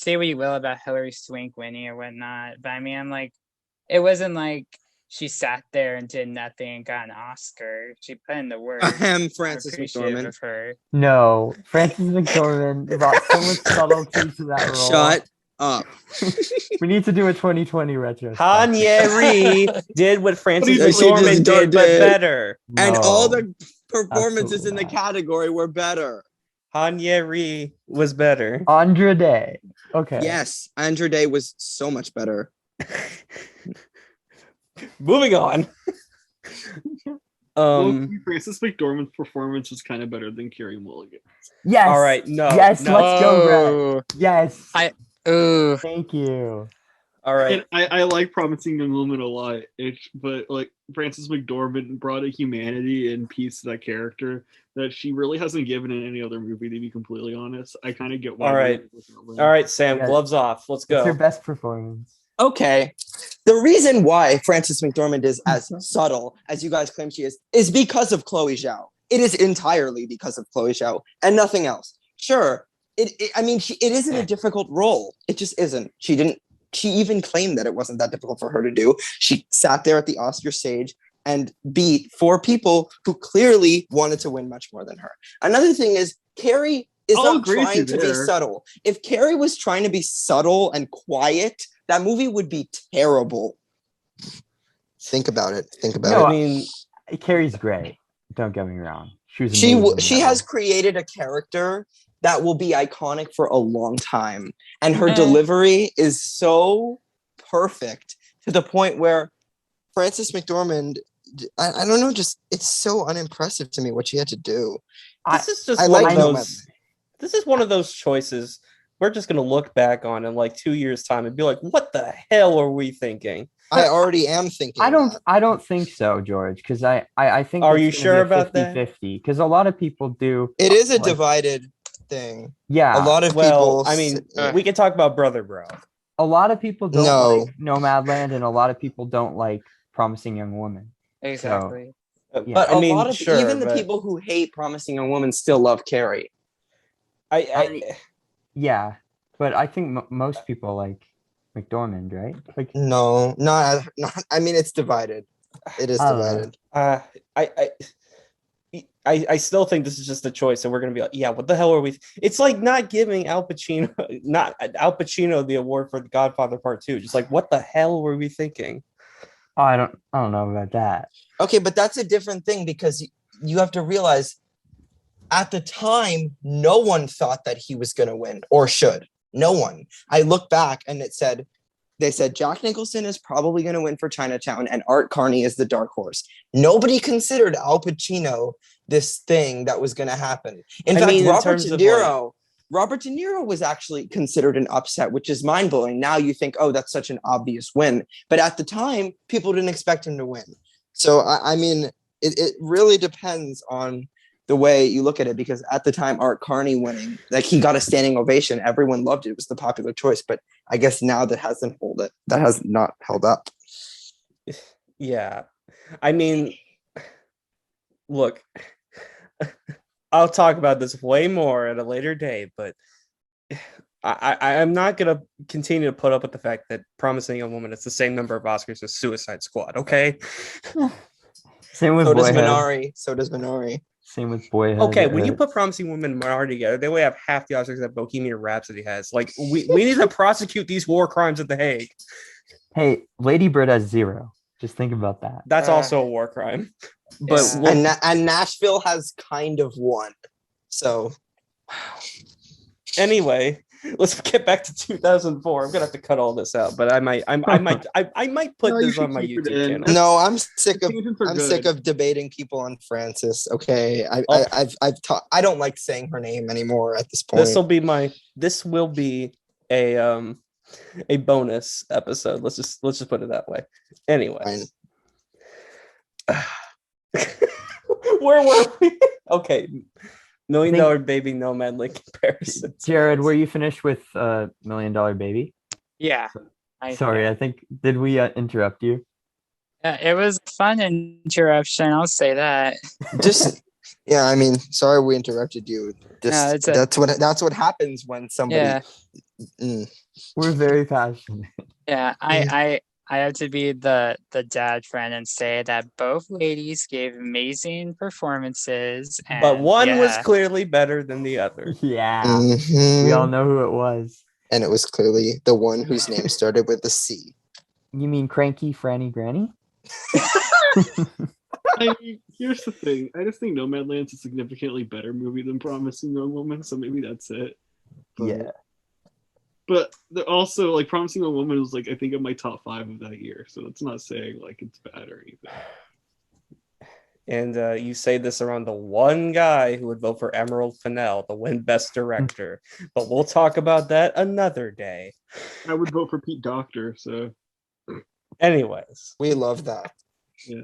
say what you will about Hillary Swank winning or whatnot, but I mean, I'm like, it wasn't like she sat there and did nothing and got an Oscar. She put in the work. I'm Frances Appreciative McDormand. of her. No, Frances McDormand brought so much subtlety to that role. Shut up. We need to do a 2020 retrospective. Hanyeri did what Frances Yeah, she McDormand just did, but did. better. And all No, the performances in the absolutely not. category were better. Hanyeri was better. Andra Day. Okay. Yes, Andra Day was so much better. Moving on. Frances McDormand's performance was kind of better than Carey Mulligan. Yes. All right. No. Yes. no. Let's go, Brett. Oh, Yes. ooh. Thank you. All right. And I like Promising Young Woman a lot, but like Frances McDormand brought a humanity and peace to that character that she really hasn't given in any other movie, to be completely honest. I kind of get why. All right, Sam. Yes. Gloves off. Let's It's her go. best performance. Okay. The reason why Frances McDormand is as subtle as you guys claim she is because of Chloe Zhao. It is entirely because of Chloe Zhao and nothing else. Sure. It isn't a difficult role. It just isn't. She even claimed that it wasn't that difficult for her to do. She sat there at the Oscar stage and beat 4 people who clearly wanted to win much more than her. Another thing is Carey is I'll not agree with you trying to be there. subtle. If Carey was trying to be subtle and quiet, that movie would be terrible. Think about it. No, I mean, Carrie's great. Don't get me wrong. She was She amazing. has created a character that will be iconic for a long time. And her Eh. delivery is so perfect to the point where Frances McDormand, I don't know, just it's so unimpressive to me what she had to do. this is just I one like of Nomadland. those. This is one of those choices we're just gonna look back on in like 2 years' time and be like, "What the hell are we thinking?" I already am thinking that. I don't think so, George, because I think Are it's you gonna sure be a about that? 50-50, because a lot of people do. It is a like, divided thing. Yeah. A lot of Well, people I mean, we can talk about Brother Bro. A lot of people don't No. like Nomadland, and a lot of people don't like Promising Young Woman. Exactly. Yeah. But I mean, a lot of sure, even the but people who hate Promising Young Woman still love Carey. Yeah, but I think most people like McDormand, right? Like, No, not I mean, it's divided. It is I don't know. divided. I still think this is just a choice, and we're gonna be like, yeah, what the hell are we? It's like not giving Al Pacino the award for The Godfather Part 2. Just like, what the hell were we thinking? I don't know about that. Okay, but that's a different thing because you have to realize at the time, no one thought that he was going to win or should. No one. I look back and they said Jack Nicholson is probably going to win for Chinatown and Art Carney is the dark horse. Nobody considered Al Pacino this thing that was going to happen. In fact, Robert De Niro was actually considered an upset, which is mind-blowing. Now you think, oh, that's such an obvious win. But at the time, people didn't expect him to win. So, I mean, it really depends on the way you look at it, because at the time, Art Carney winning, like he got a standing ovation. Everyone loved it. It was the popular choice. But I guess now that has not held up. Yeah, I mean, look, I'll talk about this way more at a later day, but I'm not going to continue to put up with the fact that Promising Young Woman is the same number of Oscars as Suicide Squad, okay? Same with So does Boyhood. Minari. Same with Boyhood. Okay, when you put Promising Woman and Minari together, they only have half the Oscars that Bohemian Rhapsody has. Like, we need to prosecute these war crimes at The Hague. Hey, Lady Bird has 0. Just think about that. That's also a war crime. But Yeah. And Nashville has kind of won. So anyway, let's get back to 2004. I'm gonna have to cut all this out, but I might put No, you this on should my keep it YouTube in. channel. no, I'm sick of Tangents are I'm good. sick of debating people on Frances. Okay, Oh. I don't like saying her name anymore at this point. This will be a bonus episode. Let's just put it that way. Anyway. Where were we? Okay. $1 Million Baby Nomadland comparison. Jared, were you finished with $1 Million Baby? Yeah. Sorry, I think, did we interrupt you? It was a fun interruption. I'll say that. Yeah, I mean, sorry we interrupted you. No, That's what happens when somebody Yeah. Mm. We're very passionate. Yeah, I have to be the dad friend and say that both ladies gave amazing performances, But and one was yeah, clearly better than the other. Yeah. We Mhm. all know who it was. And it was clearly the one whose name started with a C. You mean Cranky Franny Granny? I mean, here's the thing. I just think Nomadland's a significantly better movie than Promising Young Woman, so maybe that's it. But, Yeah. But also, like, Promising Young Woman was, like, I think in my top 5 of that year, so that's not saying, like, it's bad or anything. And you say this around the one guy who would vote for Emerald Fennell to win Best Director. But we'll talk about that another day. I would vote for Pete Docter, so. Anyways. We love that. Yeah.